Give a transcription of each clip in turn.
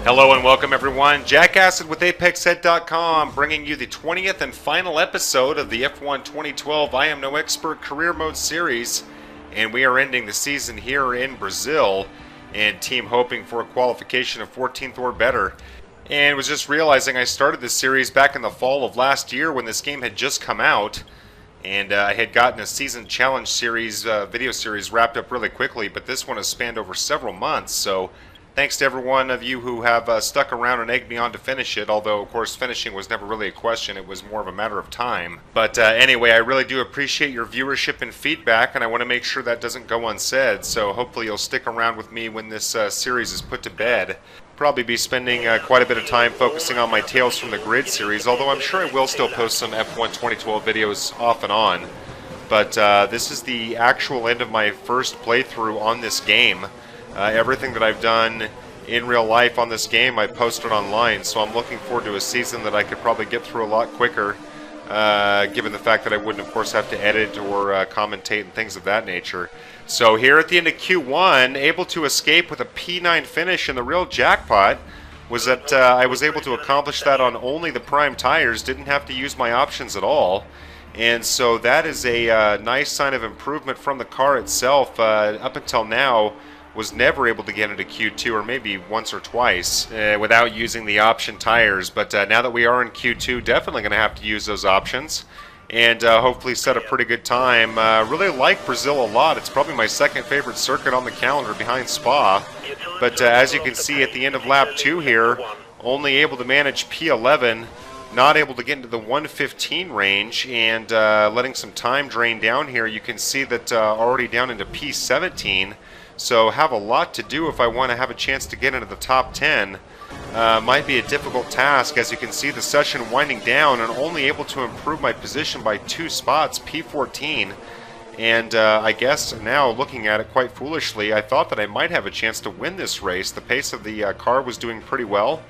Hello and welcome everyone. Jack Acid with ApexHead.com bringing you the 20th and final episode of the F1 2012 I Am No Expert Career Mode Series. And we are ending the season here in Brazil and team hoping for a qualification of 14th or better. And was just realizing I started this series back in the fall of last year when this game had just come out. And I had gotten a season challenge series, video series wrapped up really quickly, but this one has spanned over several months, so thanks to every one of you who have stuck around and egged me on to finish it, although, of course, finishing was never really a question. It was more of a matter of time. But anyway, I really do appreciate your viewership and feedback, and I want to make sure that doesn't go unsaid, so hopefully you'll stick around with me when this series is put to bed. Probably be spending quite a bit of time focusing on my Tales from the Grid series, although I'm sure I will still post some F1 2012 videos off and on. But this is the actual end of my first playthrough on this game. Everything that I've done in real life on this game I posted online, so I'm looking forward to a season that I could probably get through a lot quicker, given the fact that I wouldn't, of course, have to edit or commentate and things of that nature. So here at the end of Q1, able to escape with a P9 finish, and the real jackpot was that I was able to accomplish that on only the prime tires, didn't have to use my options at all. And so that is a nice sign of improvement from the car itself. Up until now, was never able to get into Q2, or maybe once or twice, without using the option tires. But now that we are in Q2, definitely going to have to use those options, and hopefully set a pretty good time. Really like Brazil a lot. It's probably my second favorite circuit on the calendar behind Spa. But as you can see at the end of lap 2 here, only able to manage P11, not able to get into the 115 range, and letting some time drain down here. You can see that already down into P17. So have a lot to do if I want to have a chance to get into the top 10. Might be a difficult task. As you can see, the session winding down and only able to improve my position by 2 spots, P14. And I guess now, looking at it quite foolishly, I thought that I might have a chance to win this race. The pace of the car was doing pretty well,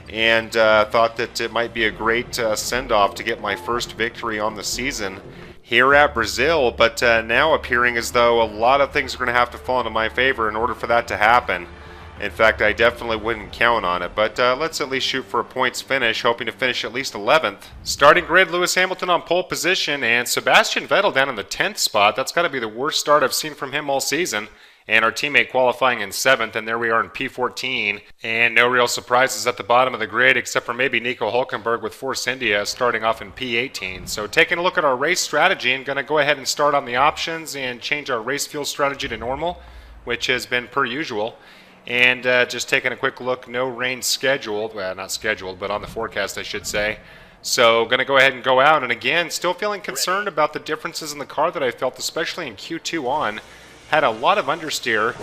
and thought that it might be a great send-off to get my first victory on the season here at Brazil, but now appearing as though a lot of things are going to have to fall into my favor in order for that to happen. In fact, I definitely wouldn't count on it, but let's at least shoot for a points finish, hoping to finish at least 11th. Starting grid, Lewis Hamilton on pole position, and Sebastian Vettel down in the 10th spot. That's got to be the worst start I've seen from him all season. And our teammate qualifying in 7th, and there we are in P14. And no real surprises at the bottom of the grid, except for maybe Nico Hulkenberg with Force India starting off in P18. So taking a look at our race strategy, and going to go ahead and start on the options and change our race fuel strategy to normal, which has been per usual. And just taking a quick look, no rain scheduled. Well, not scheduled, but on the forecast, I should say. So going to go ahead and go out. And again, still feeling concerned about the differences in the car that I felt, especially in Q2 on. Had a lot of understeer,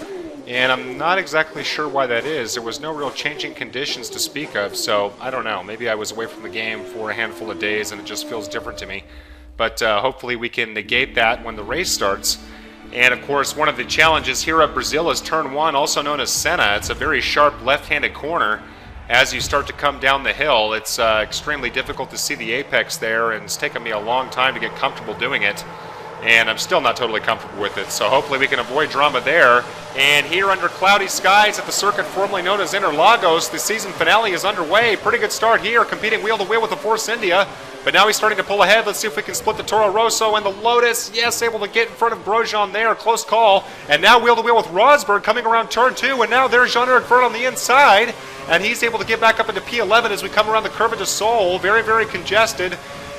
and I'm not exactly sure why that is. There was no real changing conditions to speak of, so I don't know. Maybe I was away from the game for a handful of days and it just feels different to me. But hopefully we can negate that when the race starts. And of course, one of the challenges here at Brazil is turn 1, also known as Senna. It's a very sharp left-handed corner. As you start to come down the hill, it's extremely difficult to see the apex there, and it's taken me a long time to get comfortable doing it. And I'm still not totally comfortable with it, so hopefully we can avoid drama there. And here under cloudy skies at the circuit formerly known as Interlagos, the season finale is underway. Pretty good start here, competing wheel to wheel with the Force India. But now he's starting to pull ahead. Let's see if we can split the Toro Rosso and the Lotus. Yes, able to get in front of Grosjean there. Close call. And now wheel to wheel with Rosberg coming around turn 2. And now there's Jean-Eric Vergne on the inside. And he's able to get back up into P11 as we come around the curve into Seoul. Very, very congested.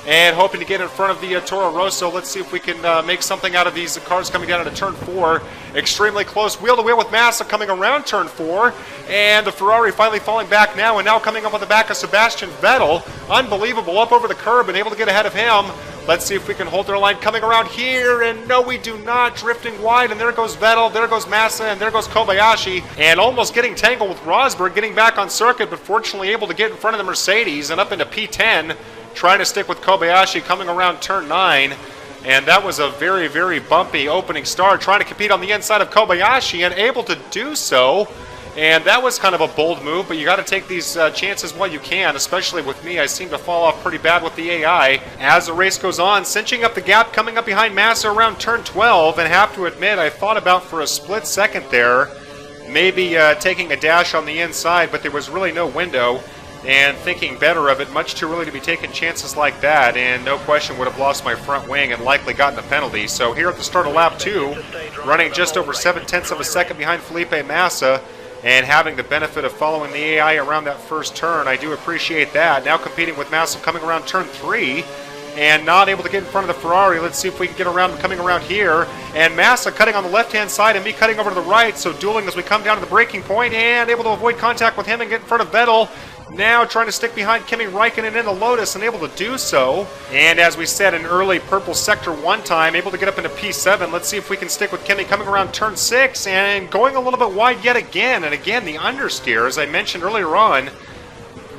And hoping to get in front of the Toro Rosso. Let's see if we can make something out of these cars coming down into turn 4. Extremely close. Wheel to wheel with Massa coming around turn 4. And the Ferrari finally falling back now. And now coming up on the back of Sebastian Vettel. Unbelievable. Up over the curb and able to get ahead of him. Let's see if we can hold their line coming around here. And no, we do not. Drifting wide. And there goes Vettel. There goes Massa. And there goes Kobayashi. And almost getting tangled with Rosberg. Getting back on circuit. But fortunately able to get in front of the Mercedes. And up into P10. Trying to stick with Kobayashi coming around turn 9. And that was a very, very bumpy opening start. Trying to compete on the inside of Kobayashi and able to do so. And that was kind of a bold move, but you got to take these chances while you can, especially with me. I seem to fall off pretty bad with the AI. As the race goes on, cinching up the gap, coming up behind Massa around turn 12, and have to admit, I thought about for a split second there maybe taking a dash on the inside, but there was really no window. And thinking better of it, much too early to be taking chances like that, and no question would have lost my front wing and likely gotten a penalty. So here at the start of lap 2, running just over 7/10 of a second behind Felipe Massa, and having the benefit of following the AI around that first turn, I do appreciate that. Now competing with Massa coming around turn 3, and not able to get in front of the Ferrari. Let's see if we can get around coming around here. And Massa cutting on the left-hand side and me cutting over to the right, so dueling as we come down to the braking point, and able to avoid contact with him and get in front of Vettel. Now trying to stick behind Kimi Räikkönen in the Lotus and able to do so. And as we said, an early purple sector one time, able to get up into P7. Let's see if we can stick with Kimi coming around turn 6 and going a little bit wide yet again. And again, the understeer, as I mentioned earlier on,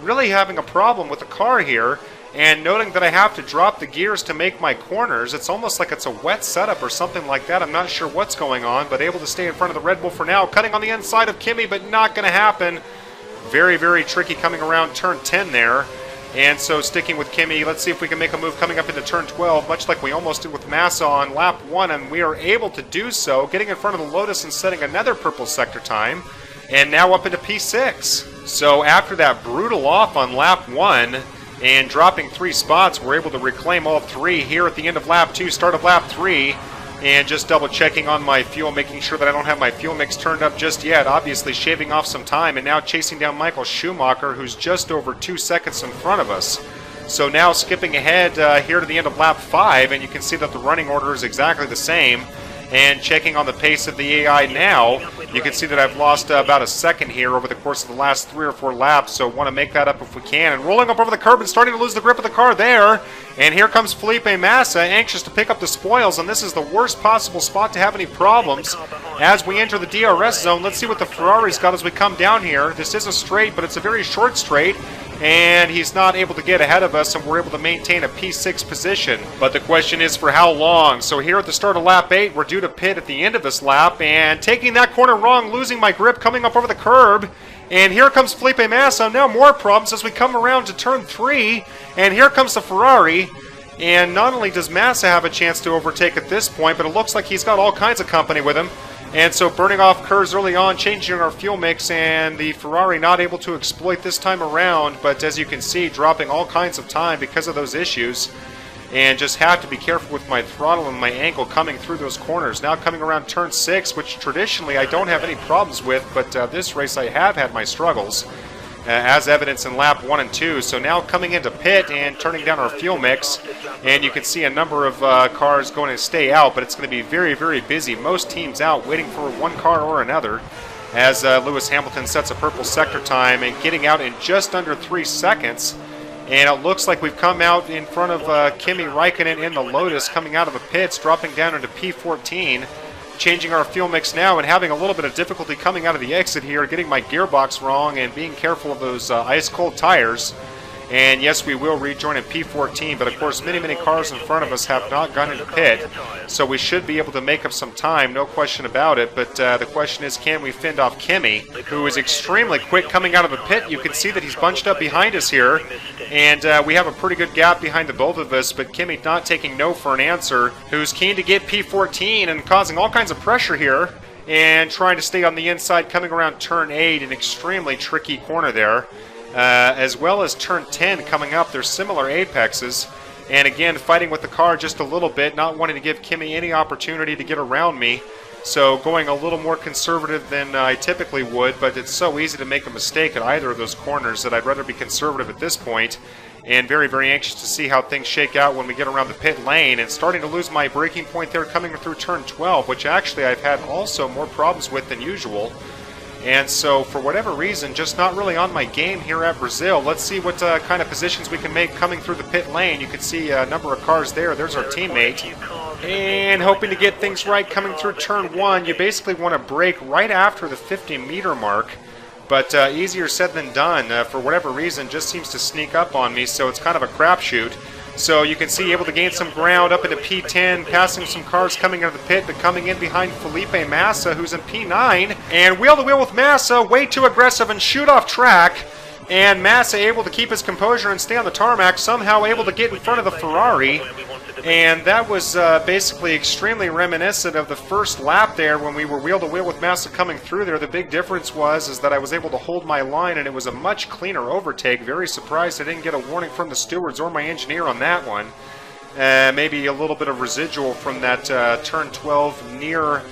really having a problem with the car here. And noting that I have to drop the gears to make my corners, it's almost like it's a wet setup or something like that. I'm not sure what's going on, but able to stay in front of the Red Bull for now. Cutting on the inside of Kimi, but not going to happen. Very, very tricky coming around turn 10 there. And so sticking with Kimi, let's see if we can make a move coming up into turn 12, much like we almost did with Massa on lap 1, and we are able to do so, getting in front of the Lotus and setting another purple sector time, and now up into P6. So after that brutal off on lap 1, and dropping 3 spots, we're able to reclaim all 3 here at the end of lap 2, start of lap 3. And just double checking on my fuel, making sure that I don't have my fuel mix turned up just yet. Obviously shaving off some time, and now chasing down Michael Schumacher, who's just over 2 seconds in front of us. So now skipping ahead here to the end of lap 5, and you can see that the running order is exactly the same. And checking on the pace of the AI now, you can see that I've lost about a second here over the course of the last 3 or 4 laps, so want to make that up if we can. And rolling up over the curb and starting to lose the grip of the car there. And here comes Felipe Massa, anxious to pick up the spoils, and this is the worst possible spot to have any problems. As we enter the DRS zone, let's see what the Ferrari's got as we come down here. This is a straight, but it's a very short straight. And he's not able to get ahead of us, and we're able to maintain a P6 position. But the question is for how long? So here at the start of lap 8, we're due to pit at the end of this lap, and taking that corner wrong, losing my grip, coming up over the curb. And here comes Felipe Massa. Now more problems as we come around to turn 3, and here comes the Ferrari. And not only does Massa have a chance to overtake at this point, but it looks like he's got all kinds of company with him. And so burning off curves early on, changing our fuel mix, and the Ferrari not able to exploit this time around, but as you can see, dropping all kinds of time because of those issues. And just have to be careful with my throttle and my ankle coming through those corners. Now coming around turn 6, which traditionally I don't have any problems with, but this race I have had my struggles, as evidenced in lap 1 and 2. So now coming into pit and turning down our fuel mix, and you can see a number of cars going to stay out, but it's going to be very, very busy. Most teams out waiting for one car or another, as Lewis Hamilton sets a purple sector time and getting out in just under 3 seconds. And it looks like we've come out in front of Kimi Räikkönen in the Lotus, coming out of the pits, dropping down into P14. Changing our fuel mix now and having a little bit of difficulty coming out of the exit here, getting my gearbox wrong and being careful of those ice-cold tires. And yes, we will rejoin in P14, but of course many, many cars in front of us have not gone into pit, so we should be able to make up some time, no question about it. But the question is, can we fend off Kimi, who is extremely quick coming out of the pit? You can see that he's bunched up behind us here, and we have a pretty good gap behind the both of us, but Kimi not taking no for an answer, who's keen to get P14 and causing all kinds of pressure here, and trying to stay on the inside coming around turn 8, an extremely tricky corner there. As well as turn 10 coming up. There's similar apexes, and again fighting with the car just a little bit, not wanting to give Kimi any opportunity to get around me, so going a little more conservative than I typically would, but it's so easy to make a mistake at either of those corners that I'd rather be conservative at this point, and very, very anxious to see how things shake out when we get around the pit lane, and starting to lose my braking point there coming through turn 12, which actually I've had also more problems with than usual. And so, for whatever reason, just not really on my game here at Brazil. Let's see what kind of positions we can make coming through the pit lane. You can see a number of cars there. There's our teammate. And hoping to get things right coming through turn 1. You basically want to brake right after the 50-meter mark. But easier said than done. For whatever reason, just seems to sneak up on me, so it's kind of a crapshoot. So you can see able to gain some ground up into P10, passing some cars coming out of the pit, but coming in behind Felipe Massa, who's in P9. And wheel-to-wheel with Massa, way too aggressive and shoot off track. And Massa able to keep his composure and stay on the tarmac, somehow able to get in front of the Ferrari. And that was basically extremely reminiscent of the first lap there when we were wheel-to-wheel with Massa coming through there. The big difference is that I was able to hold my line, and it was a much cleaner overtake. Very surprised I didn't get a warning from the stewards or my engineer on that one. Maybe a little bit of residual from that turn 12 near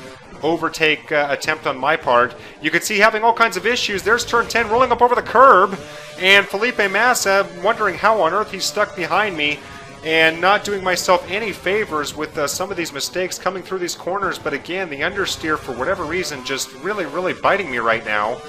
overtake attempt on my part. You could see having all kinds of issues. There's turn 10 rolling up over the curb, and Felipe Massa wondering how on earth he's stuck behind me and not doing myself any favors with some of these mistakes coming through these corners. But again, the understeer, for whatever reason, just really biting me right now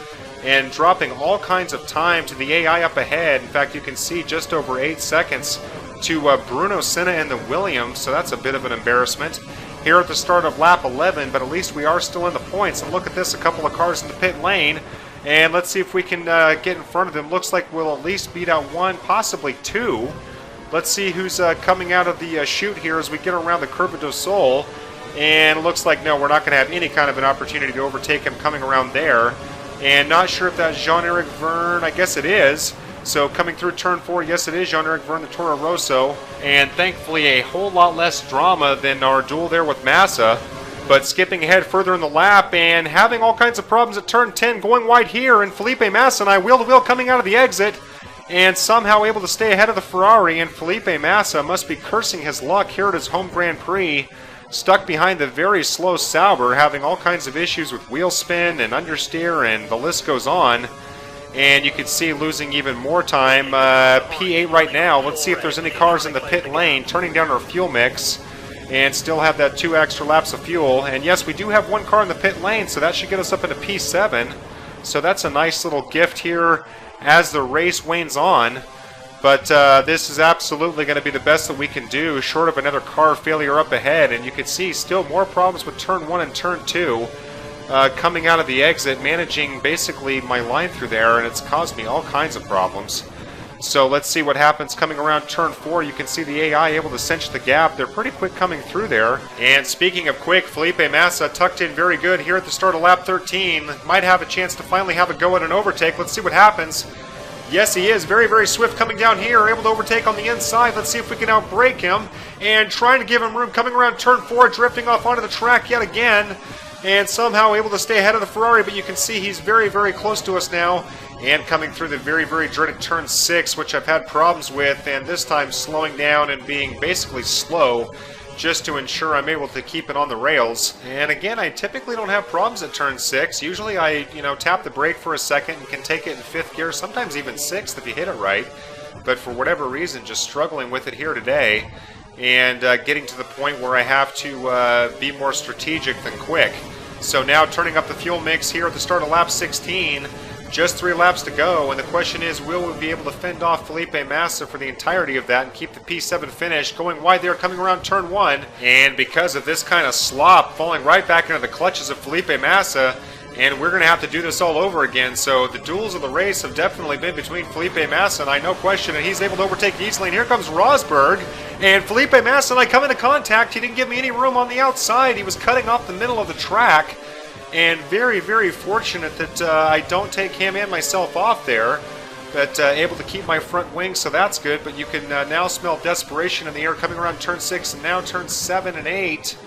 and dropping all kinds of time to the AI up ahead. In fact, you can see just over 8 seconds to Bruno Senna and the Williams, so that's a bit of an embarrassment here at the start of lap 11, but at least we are still in the points. And look at this, a couple of cars in the pit lane, and let's see if we can get in front of them. Looks like we'll at least beat out one, possibly two. Let's see who's coming out of the chute here as we get around the Curva do Sol. And it looks like, no, we're not going to have any kind of an opportunity to overtake him coming around there. And not sure if that's Jean-Eric Verne. I guess it is. So coming through turn 4, yes it is Jean-Eric Verne, the Toro Rosso. And thankfully a whole lot less drama than our duel there with Massa. But skipping ahead further in the lap and having all kinds of problems at turn 10, going wide here. And Felipe Massa and I wheel-to-wheel coming out of the exit, and somehow able to stay ahead of the Ferrari. And Felipe Massa must be cursing his luck here at his home Grand Prix, stuck behind the very slow Sauber, having all kinds of issues with wheel spin and understeer, and the list goes on. And you can see losing even more time. P8 right now. Let's see if there's any cars in the pit lane, turning down our fuel mix, and still have that 2 extra laps of fuel. And yes, we do have one car in the pit lane, so that should get us up into P7. So that's a nice little gift here as the race wanes on. But this is absolutely going to be the best that we can do, short of another car failure up ahead. And you can see still more problems with turn 1 and turn 2. Coming out of the exit, managing basically my line through there, and it's caused me all kinds of problems. So let's see what happens coming around turn 4. You can see the AI able to cinch the gap. They're pretty quick coming through there. And speaking of quick, Felipe Massa tucked in very good here at the start of lap 13. Might have a chance to finally have a go at an overtake. Let's see what happens. Yes, he is very swift coming down here, able to overtake on the inside. Let's see if we can outbrake him. And trying to give him room coming around turn 4, drifting off onto the track yet again. And somehow able to stay ahead of the Ferrari, but you can see he's very close to us now. And coming through the very dreaded turn 6, which I've had problems with, and this time slowing down and being basically slow just to ensure I'm able to keep it on the rails. And again, I typically don't have problems at turn 6. Usually I, tap the brake for a second and can take it in 5th gear, sometimes even 6th if you hit it right. But for whatever reason, just struggling with it here today. And getting to the point where I have to be more strategic than quick. So now turning up the fuel mix here at the start of lap 16. Just 3 laps to go, and the question is, will we be able to fend off Felipe Massa for the entirety of that and keep the P7 finish? Going wide there, coming around turn 1. And because of this kind of slop, falling right back into the clutches of Felipe Massa, and we're going to have to do this all over again. So the duels of the race have definitely been between Felipe Massa and I, no question, and he's able to overtake easily. And here comes Rosberg, and Felipe Massa and I come into contact. He didn't give me any room on the outside. He was cutting off the middle of the track, and very fortunate that I don't take him and myself off there, but able to keep my front wing, so that's good. But you can now smell desperation in the air coming around turn 6 and now turn 7 and 8.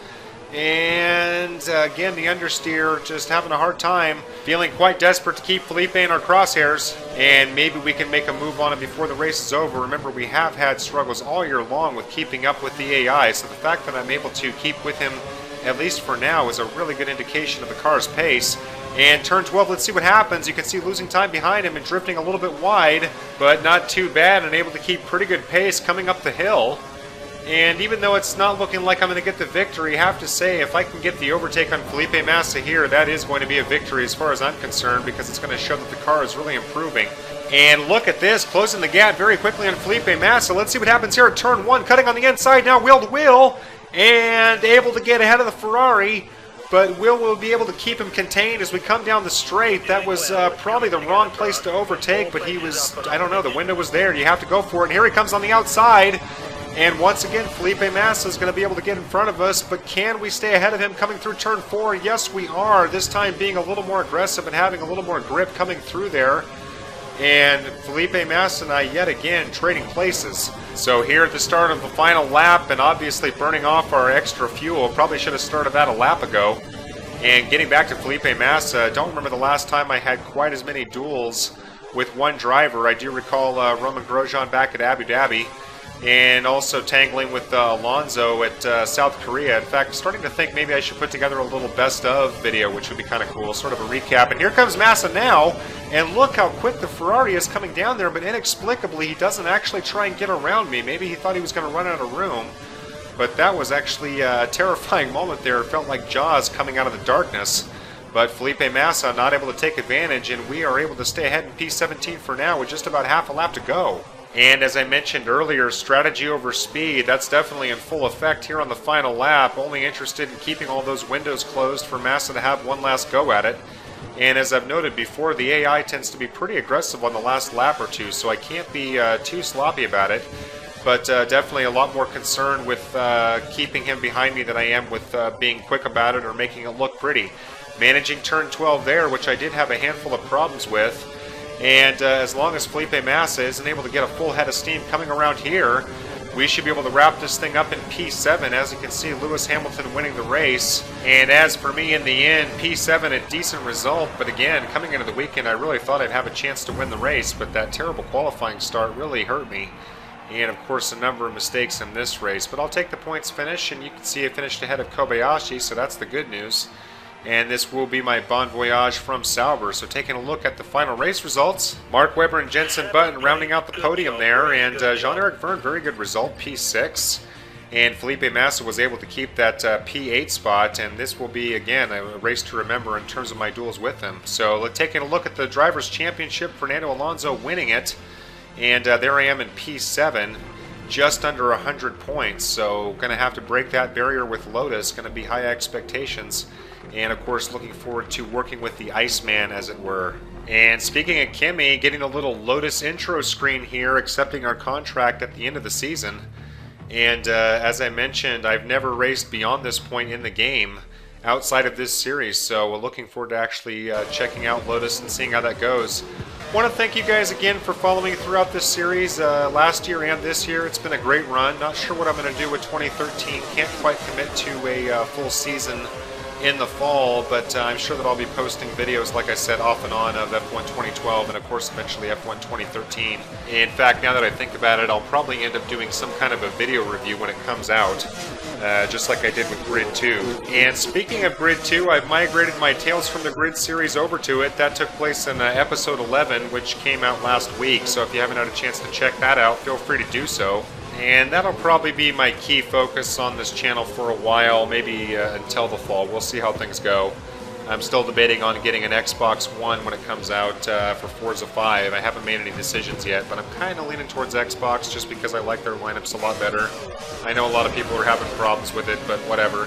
And again, the understeer just having a hard time, feeling quite desperate to keep Felipe in our crosshairs, and maybe we can make a move on him before the race is over. Remember, we have had struggles all year long with keeping up with the AI, so the fact that I'm able to keep with him, at least for now, is a really good indication of the car's pace. And turn 12, let's see what happens. You can see losing time behind him and drifting a little bit wide, but not too bad, and able to keep pretty good pace coming up the hill. And even though it's not looking like I'm going to get the victory, I have to say, if I can get the overtake on Felipe Massa here, that is going to be a victory as far as I'm concerned, because it's going to show that the car is really improving. And look at this, closing the gap very quickly on Felipe Massa. Let's see what happens here at turn 1, cutting on the inside, now wheel to wheel, and able to get ahead of the Ferrari. But will be able to keep him contained as we come down the straight. That was probably the wrong place to overtake, but he was, I don't know, the window was there. You have to go for it. And here he comes on the outside. And once again, Felipe Massa is going to be able to get in front of us, but can we stay ahead of him coming through turn 4? Yes, we are. This time being a little more aggressive and having a little more grip coming through there. And Felipe Massa and I yet again trading places. So here at the start of the final lap, and obviously burning off our extra fuel, probably should have started that a lap ago. And getting back to Felipe Massa, I don't remember the last time I had quite as many duels with one driver. I do recall Roman Grosjean back at Abu Dhabi, and also tangling with Alonso at South Korea. In fact, starting to think maybe I should put together a little best of video, which would be kind of cool, sort of a recap. And here comes Massa now, and look how quick the Ferrari is coming down there, but inexplicably he doesn't actually try and get around me. Maybe he thought he was going to run out of room, but that was actually a terrifying moment there. It felt like Jaws coming out of the darkness. But Felipe Massa not able to take advantage, and we are able to stay ahead in P17 for now with just about half a lap to go. And as I mentioned earlier, strategy over speed, that's definitely in full effect here on the final lap. Only interested in keeping all those windows closed for Massa to have one last go at it. And as I've noted before, the AI tends to be pretty aggressive on the last lap or two, so I can't be too sloppy about it. But definitely a lot more concerned with keeping him behind me than I am with being quick about it or making it look pretty. Managing turn 12 there, which I did have a handful of problems with. And as long as Felipe Massa isn't able to get a full head of steam coming around here, we should be able to wrap this thing up in P7. As you can see, Lewis Hamilton winning the race. And as for me in the end, P7, a decent result. But again, coming into the weekend, I really thought I'd have a chance to win the race. But that terrible qualifying start really hurt me. And of course, a number of mistakes in this race. But I'll take the points finish. And you can see I finished ahead of Kobayashi, so that's the good news. And this will be my bon voyage from Sauber. So taking a look at the final race results, Mark Webber and Jenson Button rounding out the podium there, and Jean-Eric Vergne, very good result, P6. And Felipe Massa was able to keep that P8 spot, and this will be, again, a race to remember in terms of my duels with him. So taking a look at the Drivers' Championship, Fernando Alonso winning it, and there I am in P7. Just under 100 points, so going to have to break that barrier with Lotus. Going to be high expectations, and of course looking forward to working with the Iceman, as it were. And speaking of Kimi, getting a little Lotus intro screen here, accepting our contract at the end of the season. And as I mentioned, I've never raced beyond this point in the game outside of this series, so we're looking forward to actually checking out Lotus and seeing how that goes. Want to thank you guys again for following throughout this series last year and this year. It's been a great run. Not sure what I'm going to do with 2013. Can't quite commit to a full season in the fall, but I'm sure that I'll be posting videos, like I said, off and on of F1 2012 and of course eventually F1 2013. In fact, now that I think about it, I'll probably end up doing some kind of a video review when it comes out, just like I did with Grid 2. And speaking of Grid 2, I've migrated my Tales from the Grid series over to it. That took place in episode 11, which came out last week, so if you haven't had a chance to check that out, feel free to do so. And that'll probably be my key focus on this channel for a while, maybe until the fall. We'll see how things go. I'm still debating on getting an Xbox One when it comes out for Forza 5. I haven't made any decisions yet, but I'm kind of leaning towards Xbox just because I like their lineups a lot better. I know a lot of people are having problems with it, but whatever.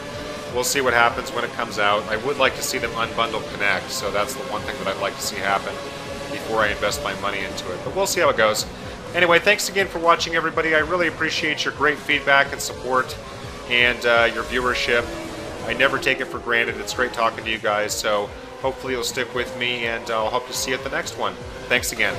We'll see what happens when it comes out. I would like to see them unbundle Kinect, so that's the one thing that I'd like to see happen before I invest my money into it. But we'll see how it goes. Anyway, thanks again for watching, everybody. I really appreciate your great feedback and support and your viewership. I never take it for granted. It's great talking to you guys, so hopefully you'll stick with me, and I'll hope to see you at the next one. Thanks again.